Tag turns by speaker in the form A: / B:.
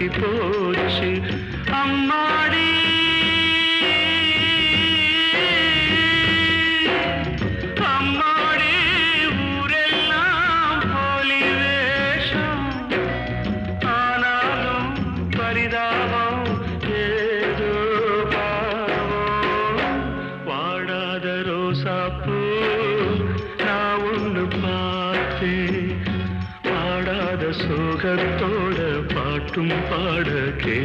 A: கட்டி போச்சு அம்மாடி. அம்மாடி ஊரெல்லாம் போலி வேஷம், ஆனாலும் பரிதாபம் ஏதோ பாவம். வாடாத ரோசாப்பூ நான் ஒன்று பார்த்தேன், பாடாத சோகத்தோட பாட்டும் பாட கே